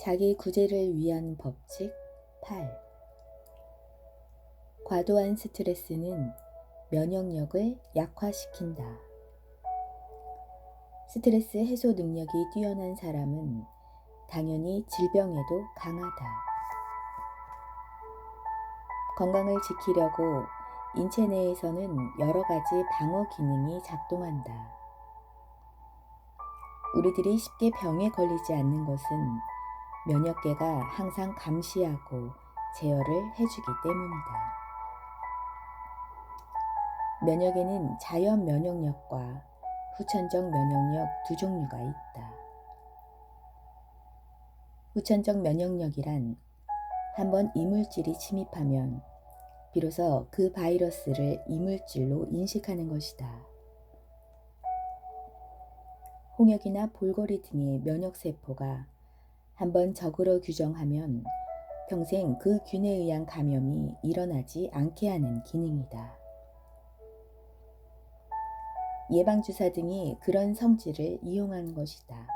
자기 구제를 위한 법칙 8. 과도한 스트레스는 면역력을 약화시킨다. 스트레스 해소 능력이 뛰어난 사람은 당연히 질병에도 강하다. 건강을 지키려고 인체 내에서는 여러 가지 방어 기능이 작동한다. 우리들이 쉽게 병에 걸리지 않는 것은 면역계가 항상 감시하고 제어를 해주기 때문이다. 면역에는 자연 면역력과 후천적 면역력 두 종류가 있다. 후천적 면역력이란 한번 이물질이 침입하면 비로소 그 바이러스를 이물질로 인식하는 것이다. 홍역이나 볼거리 등의 면역세포가 한번 적으로 규정하면 평생 그 균에 의한 감염이 일어나지 않게 하는 기능이다. 예방주사 등이 그런 성질을 이용한 것이다.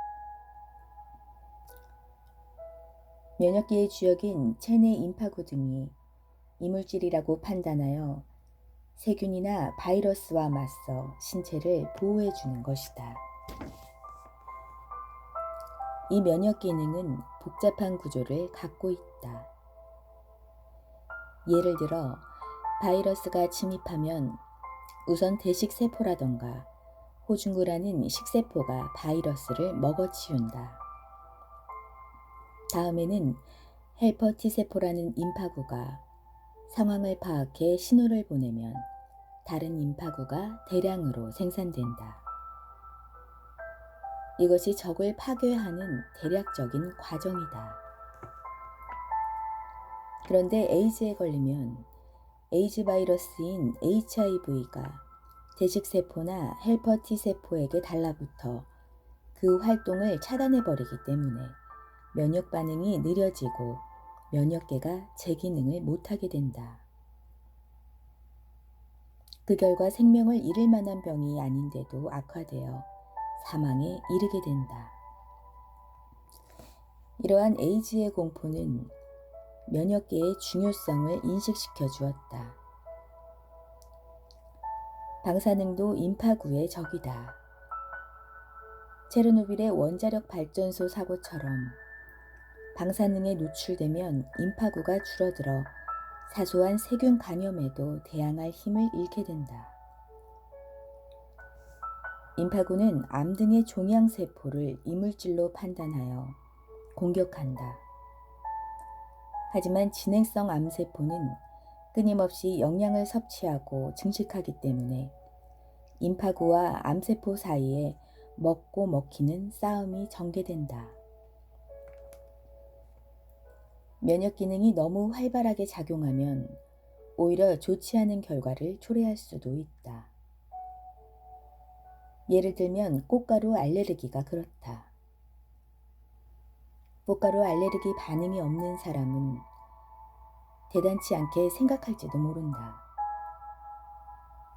면역계의 주역인 체내 임파구 등이 이물질이라고 판단하여 세균이나 바이러스와 맞서 신체를 보호해주는 것이다. 이 면역 기능은 복잡한 구조를 갖고 있다. 예를 들어 바이러스가 침입하면 우선 대식세포라던가 호중구라는 식세포가 바이러스를 먹어치운다. 다음에는 헬퍼 T세포라는 임파구가 상황을 파악해 신호를 보내면 다른 임파구가 대량으로 생산된다. 이것이 적을 파괴하는 대략적인 과정이다. 그런데 에이즈에 걸리면 에이즈 바이러스인 HIV가 대식세포나 헬퍼 T세포에게 달라붙어 그 활동을 차단해버리기 때문에 면역 반응이 느려지고 면역계가 제 기능을 못하게 된다. 그 결과 생명을 잃을 만한 병이 아닌데도 악화되어 사망에 이르게 된다. 이러한 에이즈의 공포는 면역계의 중요성을 인식시켜 주었다. 방사능도 임파구의 적이다. 체르노빌의 원자력 발전소 사고처럼 방사능에 노출되면 임파구가 줄어들어 사소한 세균 감염에도 대항할 힘을 잃게 된다. 임파구는 암 등의 종양세포를 이물질로 판단하여 공격한다. 하지만 진행성 암세포는 끊임없이 영양을 섭취하고 증식하기 때문에 임파구와 암세포 사이에 먹고 먹히는 싸움이 전개된다. 면역 기능이 너무 활발하게 작용하면 오히려 좋지 않은 결과를 초래할 수도 있다. 예를 들면 꽃가루 알레르기가 그렇다. 꽃가루 알레르기 반응이 없는 사람은 대단치 않게 생각할지도 모른다.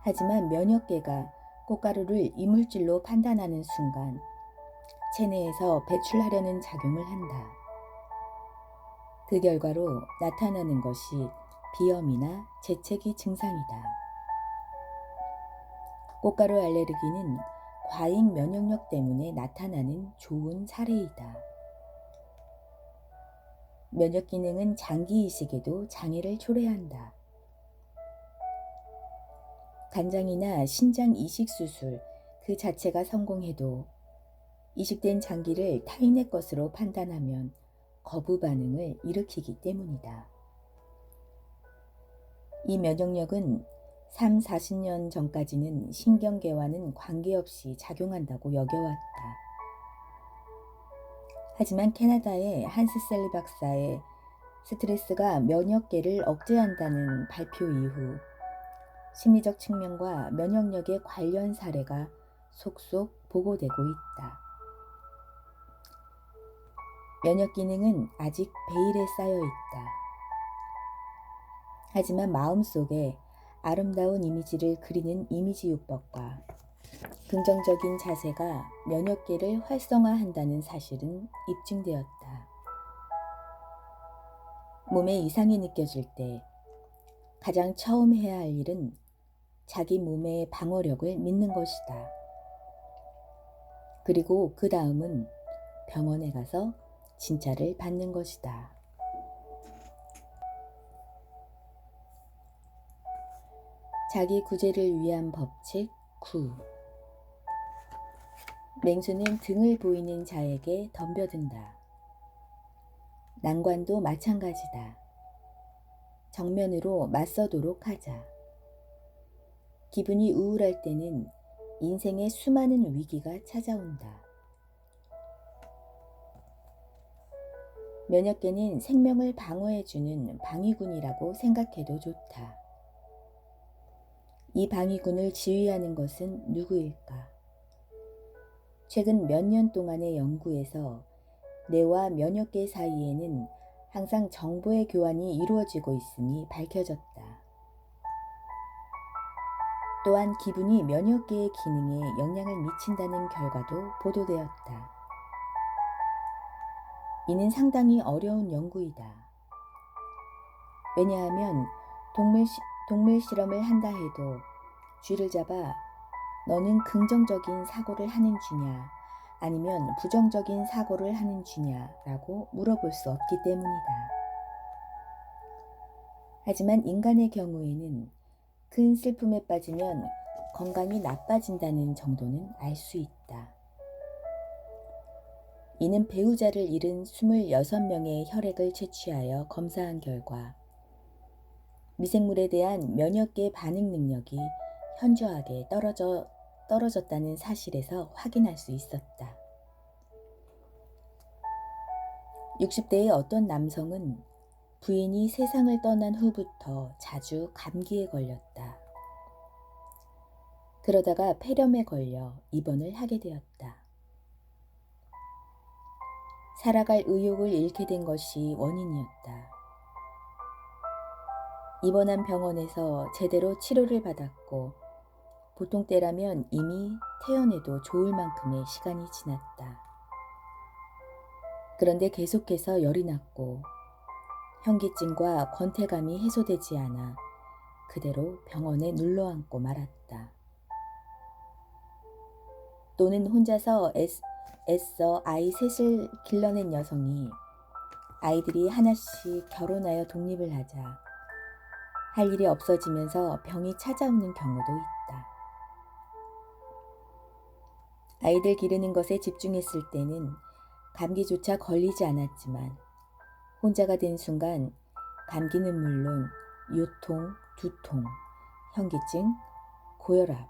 하지만 면역계가 꽃가루를 이물질로 판단하는 순간 체내에서 배출하려는 작용을 한다. 그 결과로 나타나는 것이 비염이나 재채기 증상이다. 꽃가루 알레르기는 과잉 면역력 때문에 나타나는 좋은 사례이다. 면역 기능은 장기 이식에도 장애를 초래한다. 간장이나 신장 이식 수술 그 자체가 성공해도 이식된 장기를 타인의 것으로 판단하면 거부 반응을 일으키기 때문이다. 이 면역력은 3, 40년 전까지는 신경계와는 관계없이 작용한다고 여겨왔다. 하지만 캐나다의 한스셀리 박사의 스트레스가 면역계를 억제한다는 발표 이후 심리적 측면과 면역력의 관련 사례가 속속 보고되고 있다. 면역 기능은 아직 베일에 쌓여 있다. 하지만 마음속에 아름다운 이미지를 그리는 이미지요법과 긍정적인 자세가 면역계를 활성화한다는 사실은 입증되었다. 몸에 이상이 느껴질 때 가장 처음 해야 할 일은 자기 몸의 방어력을 믿는 것이다. 그리고 그 다음은 병원에 가서 진찰을 받는 것이다. 자기 구제를 위한 법칙 9. 맹수는 등을 보이는 자에게 덤벼든다. 난관도 마찬가지다. 정면으로 맞서도록 하자. 기분이 우울할 때는 인생의 수많은 위기가 찾아온다. 면역계는 생명을 방어해주는 방위군이라고 생각해도 좋다. 이 방위군을 지휘하는 것은 누구일까? 최근 몇 년 동안의 연구에서 뇌와 면역계 사이에는 항상 정보의 교환이 이루어지고 있음이 밝혀졌다. 또한 기분이 면역계의 기능에 영향을 미친다는 결과도 보도되었다. 이는 상당히 어려운 연구이다. 왜냐하면 동물 실험을 한다 해도 쥐를 잡아 너는 긍정적인 사고를 하는 쥐냐 아니면 부정적인 사고를 하는 쥐냐라고 물어볼 수 없기 때문이다. 하지만 인간의 경우에는 큰 슬픔에 빠지면 건강이 나빠진다는 정도는 알 수 있다. 이는 배우자를 잃은 26명의 혈액을 채취하여 검사한 결과 미생물에 대한 면역계 반응 능력이 현저하게 떨어졌다는 사실에서 확인할 수 있었다. 60대의 어떤 남성은 부인이 세상을 떠난 후부터 자주 감기에 걸렸다. 그러다가 폐렴에 걸려 입원을 하게 되었다. 살아갈 의욕을 잃게 된 것이 원인이었다. 입원한 병원에서 제대로 치료를 받았고 보통 때라면 이미 퇴원해도 좋을 만큼의 시간이 지났다. 그런데 계속해서 열이 났고 현기증과 권태감이 해소되지 않아 그대로 병원에 눌러앉고 말았다. 또는 혼자서 애써 아이 셋을 길러낸 여성이 아이들이 하나씩 결혼하여 독립을 하자 할 일이 없어지면서 병이 찾아오는 경우도 있다. 아이들 기르는 것에 집중했을 때는 감기조차 걸리지 않았지만 혼자가 된 순간 감기는 물론 요통, 두통, 현기증, 고혈압,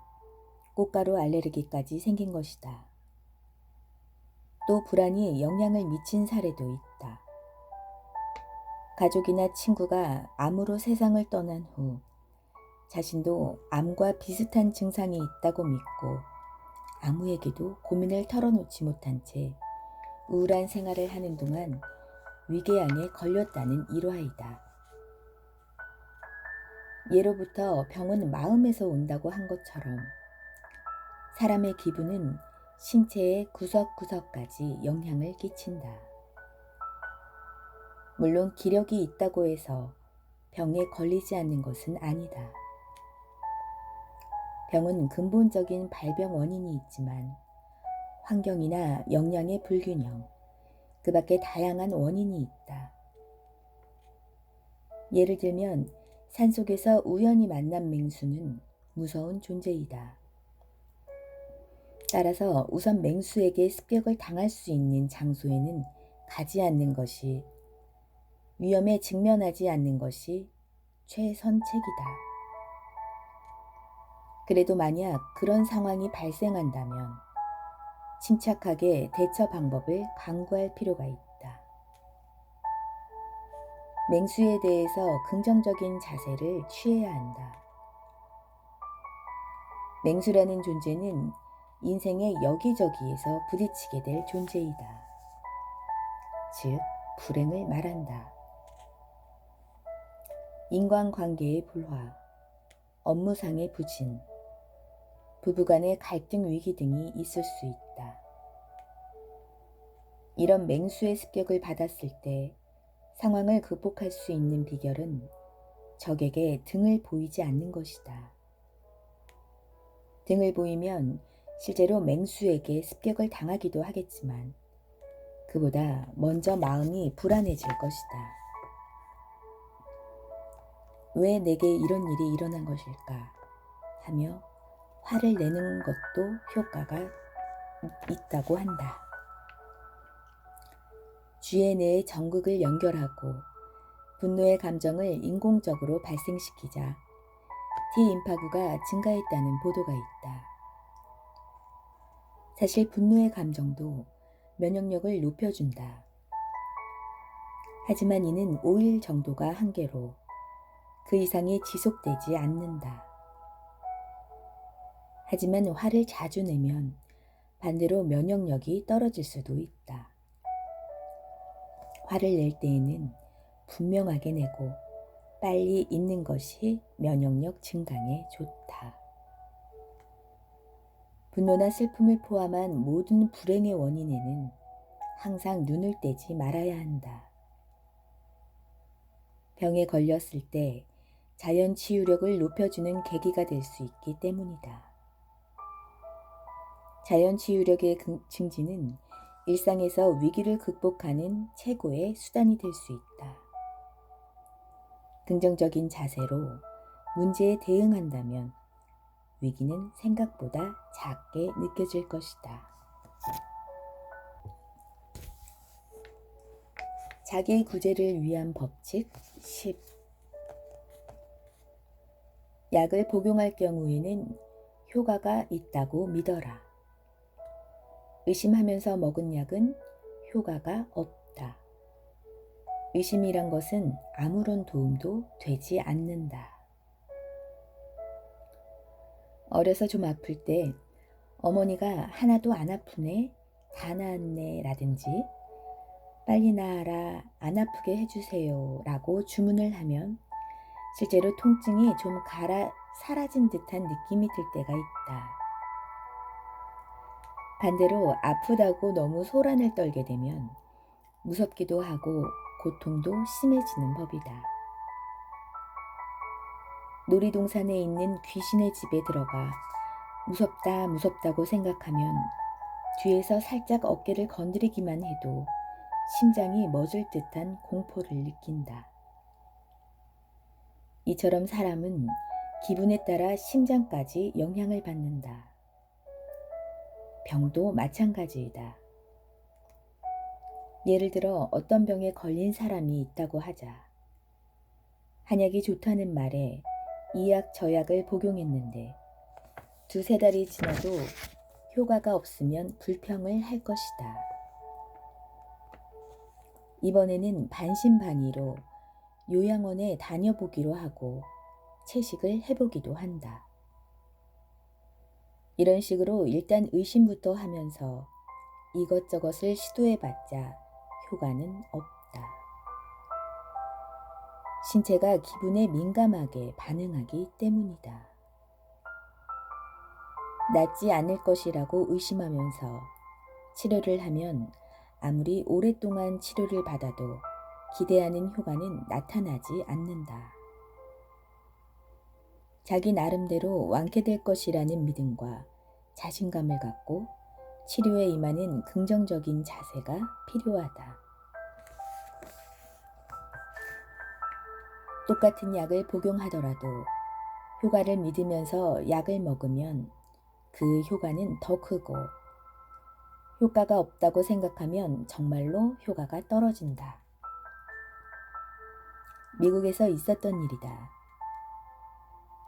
꽃가루 알레르기까지 생긴 것이다. 또 불안이 영향을 미친 사례도 있다. 가족이나 친구가 암으로 세상을 떠난 후 자신도 암과 비슷한 증상이 있다고 믿고 아무에게도 고민을 털어놓지 못한 채 우울한 생활을 하는 동안 위궤양에 걸렸다는 일화이다. 예로부터 병은 마음에서 온다고 한 것처럼 사람의 기분은 신체의 구석구석까지 영향을 끼친다. 물론 기력이 있다고 해서 병에 걸리지 않는 것은 아니다. 병은 근본적인 발병 원인이 있지만 환경이나 영양의 불균형, 그 밖에 다양한 원인이 있다. 예를 들면 산속에서 우연히 만난 맹수는 무서운 존재이다. 따라서 우선 맹수에게 습격을 당할 수 있는 장소에는 가지 않는 것이, 위험에 직면하지 않는 것이 최선책이다. 그래도 만약 그런 상황이 발생한다면 침착하게 대처 방법을 강구할 필요가 있다. 맹수에 대해서 긍정적인 자세를 취해야 한다. 맹수라는 존재는 인생의 여기저기에서 부딪히게 될 존재이다. 즉, 불행을 말한다. 인간관계의 불화, 업무상의 부진, 부부간의 갈등 위기 등이 있을 수 있다. 이런 맹수의 습격을 받았을 때 상황을 극복할 수 있는 비결은 적에게 등을 보이지 않는 것이다. 등을 보이면 실제로 맹수에게 습격을 당하기도 하겠지만 그보다 먼저 마음이 불안해질 것이다. 왜 내게 이런 일이 일어난 것일까 하며 화를 내는 것도 효과가 있다고 한다. 쥐의 뇌의 전극을 연결하고 분노의 감정을 인공적으로 발생시키자 T임파구가 증가했다는 보도가 있다. 사실 분노의 감정도 면역력을 높여준다. 하지만 이는 5일 정도가 한계로 그 이상이 지속되지 않는다. 하지만 화를 자주 내면 반대로 면역력이 떨어질 수도 있다. 화를 낼 때에는 분명하게 내고 빨리 잊는 것이 면역력 증강에 좋다. 분노나 슬픔을 포함한 모든 불행의 원인에는 항상 눈을 떼지 말아야 한다. 병에 걸렸을 때 자연 치유력을 높여주는 계기가 될 수 있기 때문이다. 자연 치유력의 증진은 일상에서 위기를 극복하는 최고의 수단이 될 수 있다. 긍정적인 자세로 문제에 대응한다면 위기는 생각보다 작게 느껴질 것이다. 자기 구제를 위한 법칙 10. 약을 복용할 경우에는 효과가 있다고 믿어라. 의심하면서 먹은 약은 효과가 없다. 의심이란 것은 아무런 도움도 되지 않는다. 어려서 좀 아플 때 어머니가 하나도 안 아프네, 다 나았네 라든지 빨리 나아라, 안 아프게 해주세요 라고 주문을 하면 실제로 통증이 좀 사라진 듯한 느낌이 들 때가 있다. 반대로 아프다고 너무 소란을 떨게 되면 무섭기도 하고 고통도 심해지는 법이다. 놀이동산에 있는 귀신의 집에 들어가 무섭다 무섭다고 생각하면 뒤에서 살짝 어깨를 건드리기만 해도 심장이 멎을 듯한 공포를 느낀다. 이처럼 사람은 기분에 따라 심장까지 영향을 받는다. 병도 마찬가지이다. 예를 들어 어떤 병에 걸린 사람이 있다고 하자. 한약이 좋다는 말에 이 약 저 약을 복용했는데 2-3달이 지나도 효과가 없으면 불평을 할 것이다. 이번에는 반신반의로 요양원에 다녀보기로 하고 채식을 해보기도 한다. 이런 식으로 일단 의심부터 하면서 이것저것을 시도해봤자 효과는 없다. 신체가 기분에 민감하게 반응하기 때문이다. 낫지 않을 것이라고 의심하면서 치료를 하면 아무리 오랫동안 치료를 받아도 기대하는 효과는 나타나지 않는다. 자기 나름대로 완쾌될 것이라는 믿음과 자신감을 갖고 치료에 임하는 긍정적인 자세가 필요하다. 똑같은 약을 복용하더라도 효과를 믿으면서 약을 먹으면 그 효과는 더 크고 효과가 없다고 생각하면 정말로 효과가 떨어진다. 미국에서 있었던 일이다.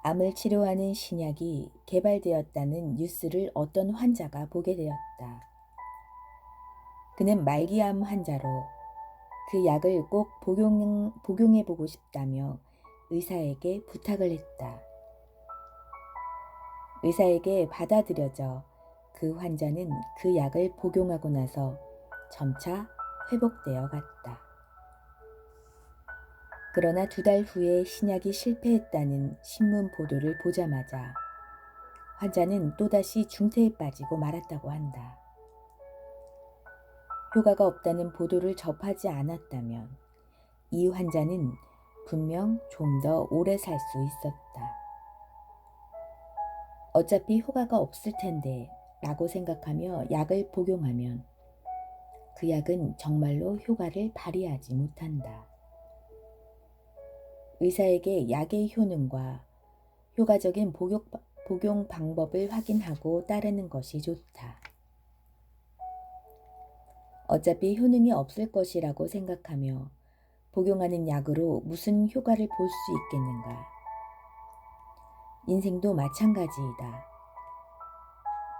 암을 치료하는 신약이 개발되었다는 뉴스를 어떤 환자가 보게 되었다. 그는 말기암 환자로 그 약을 꼭 복용해보고 싶다며 의사에게 부탁을 했다. 의사에게 받아들여져 그 환자는 그 약을 복용하고 나서 점차 회복되어 갔다. 그러나 2달 후에 신약이 실패했다는 신문 보도를 보자마자 환자는 또다시 중태에 빠지고 말았다고 한다. 효과가 없다는 보도를 접하지 않았다면 이 환자는 분명 좀 더 오래 살 수 있었다. 어차피 효과가 없을 텐데 라고 생각하며 약을 복용하면 그 약은 정말로 효과를 발휘하지 못한다. 의사에게 약의 효능과 효과적인 복용 방법을 확인하고 따르는 것이 좋다. 어차피 효능이 없을 것이라고 생각하며 복용하는 약으로 무슨 효과를 볼 수 있겠는가? 인생도 마찬가지이다.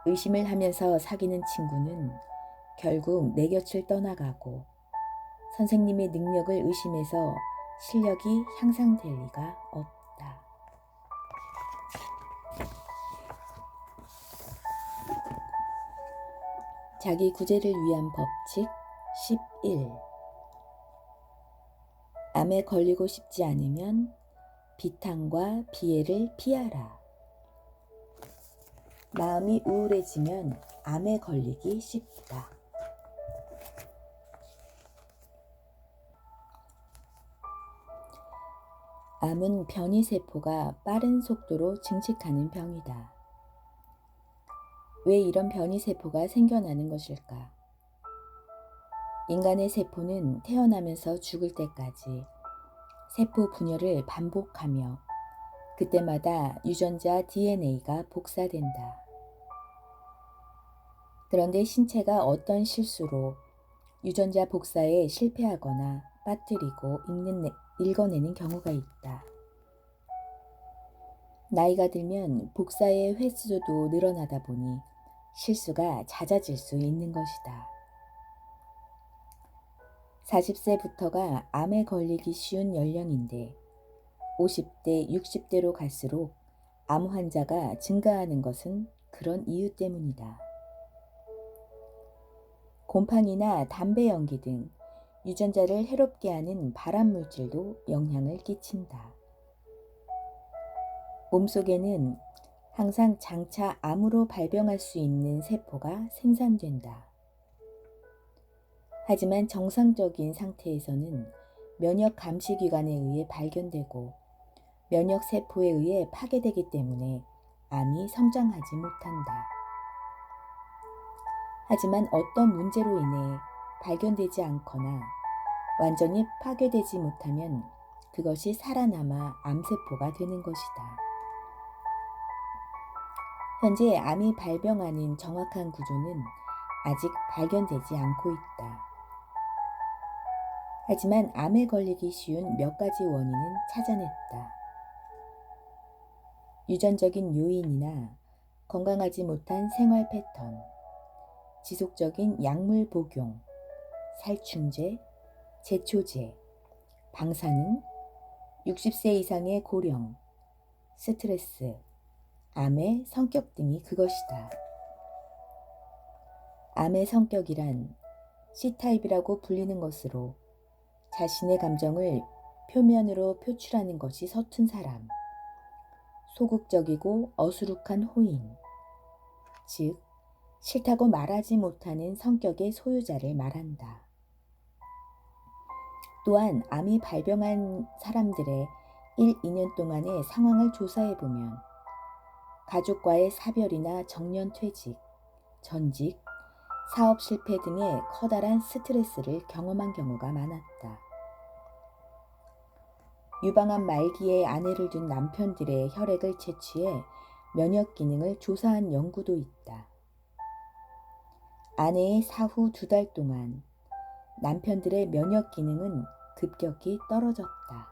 의심을 하면서 사귀는 친구는 결국 내 곁을 떠나가고 선생님의 능력을 의심해서 실력이 향상될 리가 없다. 자기 구제를 위한 법칙 11. 암에 걸리고 싶지 않으면 비탄과 비애를 피하라. 마음이 우울해지면 암에 걸리기 쉽다. 암은 변이세포가 빠른 속도로 증식하는 병이다. 왜 이런 변이세포가 생겨나는 것일까? 인간의 세포는 태어나면서 죽을 때까지 세포 분열을 반복하며 그때마다 유전자 DNA가 복사된다. 그런데 신체가 어떤 실수로 유전자 복사에 실패하거나 빠뜨리고 읽어내는 경우가 있다. 나이가 들면 복사의 횟수도 늘어나다 보니 실수가 잦아질 수 있는 것이다. 40세부터가 암에 걸리기 쉬운 연령인데 50대, 60대로 갈수록 암 환자가 증가하는 것은 그런 이유 때문이다. 곰팡이나 담배 연기 등 유전자를 해롭게 하는 발암물질도 영향을 끼친다. 몸속에는 항상 장차 암으로 발병할 수 있는 세포가 생산된다. 하지만 정상적인 상태에서는 면역 감시기관에 의해 발견되고 면역 세포에 의해 파괴되기 때문에 암이 성장하지 못한다. 하지만 어떤 문제로 인해 발견되지 않거나 완전히 파괴되지 못하면 그것이 살아남아 암세포가 되는 것이다. 현재 암이 발병하는 정확한 구조는 아직 발견되지 않고 있다. 하지만 암에 걸리기 쉬운 몇 가지 원인은 찾아냈다. 유전적인 요인이나 건강하지 못한 생활 패턴, 지속적인 약물 복용, 살충제, 제초제, 방사능, 60세 이상의 고령, 스트레스, 암의 성격 등이 그것이다. 암의 성격이란 C타입이라고 불리는 것으로 자신의 감정을 표면으로 표출하는 것이 서툰 사람, 소극적이고 어수룩한 호인, 즉 싫다고 말하지 못하는 성격의 소유자를 말한다. 또한 암이 발병한 사람들의 1, 2년 동안의 상황을 조사해보면 가족과의 사별이나 정년퇴직, 전직, 사업 실패 등의 커다란 스트레스를 경험한 경우가 많았다. 유방암 말기에 아내를 둔 남편들의 혈액을 채취해 면역 기능을 조사한 연구도 있다. 아내의 사후 2달 동안 남편들의 면역 기능은 급격히 떨어졌다.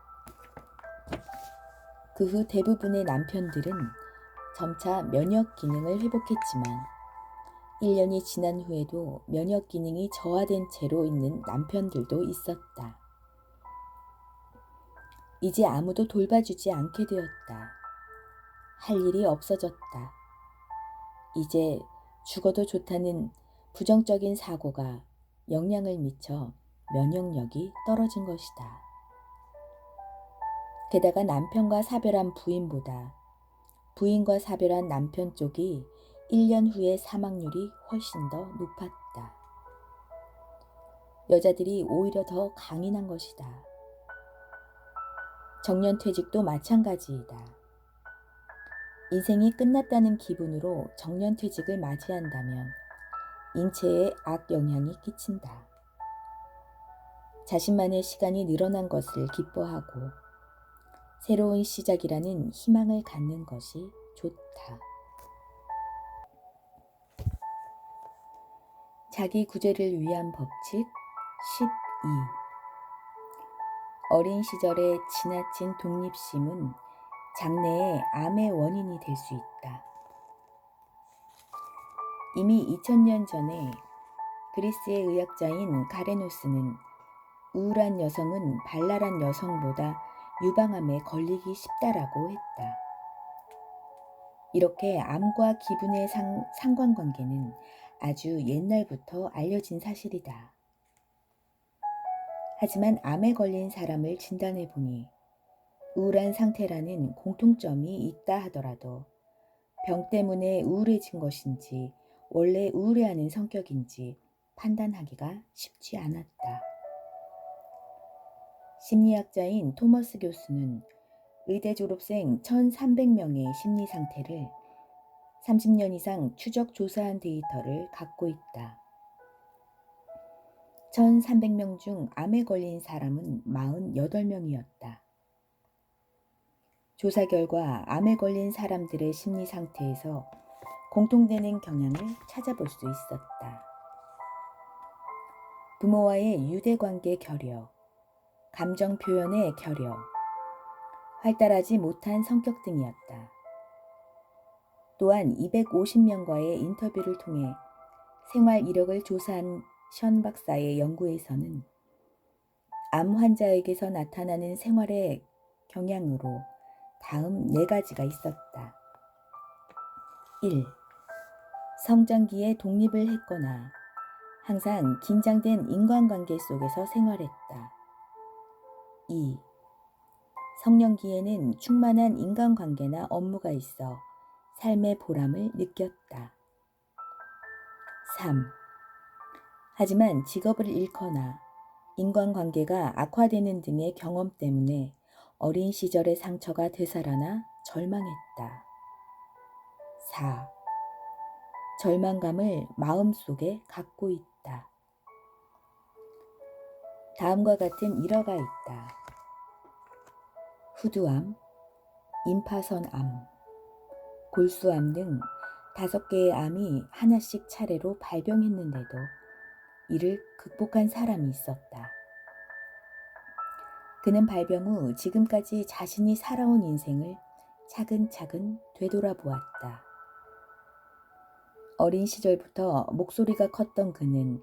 그 후 대부분의 남편들은 점차 면역 기능을 회복했지만 1년이 지난 후에도 면역 기능이 저하된 채로 있는 남편들도 있었다. 이제 아무도 돌봐주지 않게 되었다. 할 일이 없어졌다. 이제 죽어도 좋다는 부정적인 사고가 영향을 미쳐 면역력이 떨어진 것이다. 게다가 남편과 사별한 부인보다 부인과 사별한 남편 쪽이 1년 후의 사망률이 훨씬 더 높았다. 여자들이 오히려 더 강인한 것이다. 정년퇴직도 마찬가지이다. 인생이 끝났다는 기분으로 정년퇴직을 맞이한다면 인체에 악영향이 끼친다. 자신만의 시간이 늘어난 것을 기뻐하고 새로운 시작이라는 희망을 갖는 것이 좋다. 자기 구제를 위한 법칙 12. 어린 시절의 지나친 독립심은 장래의 암의 원인이 될 수 있다. 이미 2000년 전에 그리스의 의학자인 가레노스는 우울한 여성은 발랄한 여성보다 유방암에 걸리기 쉽다라고 했다. 이렇게 암과 기분의 상관관계는 아주 옛날부터 알려진 사실이다. 하지만 암에 걸린 사람을 진단해보니 우울한 상태라는 공통점이 있다 하더라도 병 때문에 우울해진 것인지 원래 우울해하는 성격인지 판단하기가 쉽지 않았다. 심리학자인 토머스 교수는 의대 졸업생 1300명의 심리 상태를 30년 이상 추적 조사한 데이터를 갖고 있다. 1300명 중 암에 걸린 사람은 48명이었다. 조사 결과 암에 걸린 사람들의 심리 상태에서 공통되는 경향을 찾아볼 수 있었다. 부모와의 유대관계 결여, 감정 표현의 결여, 활달하지 못한 성격 등이었다. 또한 250명과의 인터뷰를 통해 생활 이력을 조사한 션 박사의 연구에서는 암 환자에게서 나타나는 생활의 경향으로 다음 4가지가 있었다. 1. 성장기에 독립을 했거나 항상 긴장된 인간관계 속에서 생활했다. 2. 성년기에는 충만한 인간관계나 업무가 있어 삶의 보람을 느꼈다. 3. 하지만 직업을 잃거나 인간관계가 악화되는 등의 경험 때문에 어린 시절의 상처가 되살아나 절망했다. 4. 절망감을 마음속에 갖고 있다. 다음과 같은 일화가 있다. 후두암, 임파선암, 골수암 등 5개의 암이 하나씩 차례로 발병했는데도 이를 극복한 사람이 있었다. 그는 발병 후 지금까지 자신이 살아온 인생을 차근차근 되돌아보았다. 어린 시절부터 목소리가 컸던 그는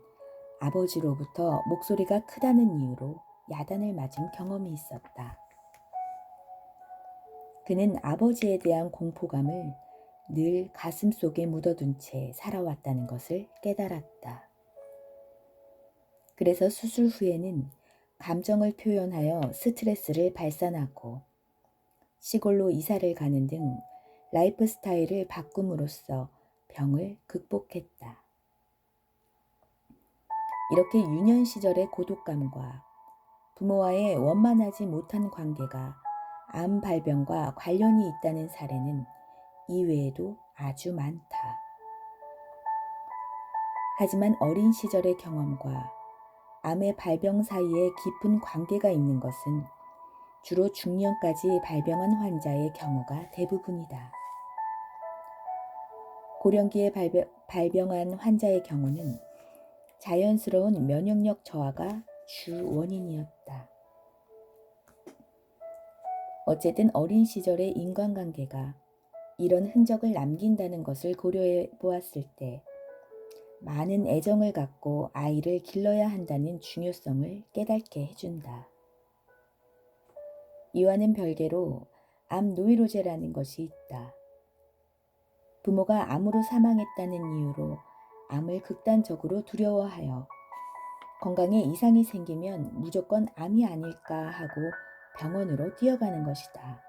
아버지로부터 목소리가 크다는 이유로 야단을 맞은 경험이 있었다. 그는 아버지에 대한 공포감을 늘 가슴속에 묻어둔 채 살아왔다는 것을 깨달았다. 그래서 수술 후에는 감정을 표현하여 스트레스를 발산하고 시골로 이사를 가는 등 라이프 스타일을 바꿈으로써 병을 극복했다. 이렇게 유년 시절의 고독감과 부모와의 원만하지 못한 관계가 암 발병과 관련이 있다는 사례는 이외에도 아주 많다. 하지만 어린 시절의 경험과 암의 발병 사이에 깊은 관계가 있는 것은 주로 중년까지 발병한 환자의 경우가 대부분이다. 고령기에 발병한 환자의 경우는 자연스러운 면역력 저하가 주 원인이었다. 어쨌든 어린 시절의 인간관계가 이런 흔적을 남긴다는 것을 고려해 보았을 때 많은 애정을 갖고 아이를 길러야 한다는 중요성을 깨닫게 해준다. 이와는 별개로 암 노이로제라는 것이 있다. 부모가 암으로 사망했다는 이유로 암을 극단적으로 두려워하여 건강에 이상이 생기면 무조건 암이 아닐까 하고 병원으로 뛰어가는 것이다.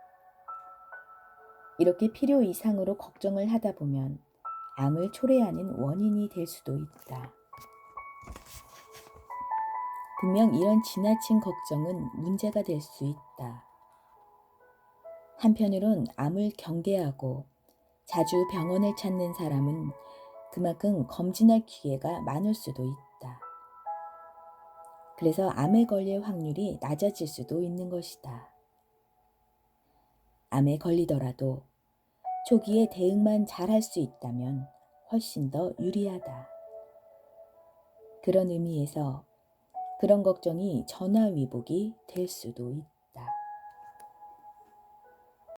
이렇게 필요 이상으로 걱정을 하다 보면 암을 초래하는 원인이 될 수도 있다. 분명 이런 지나친 걱정은 문제가 될 수 있다. 한편으론 암을 경계하고 자주 병원을 찾는 사람은 그만큼 검진할 기회가 많을 수도 있다. 그래서 암에 걸릴 확률이 낮아질 수도 있는 것이다. 암에 걸리더라도 초기에 대응만 잘할 수 있다면 훨씬 더 유리하다. 그런 의미에서 그런 걱정이 전화위복이 될 수도 있다.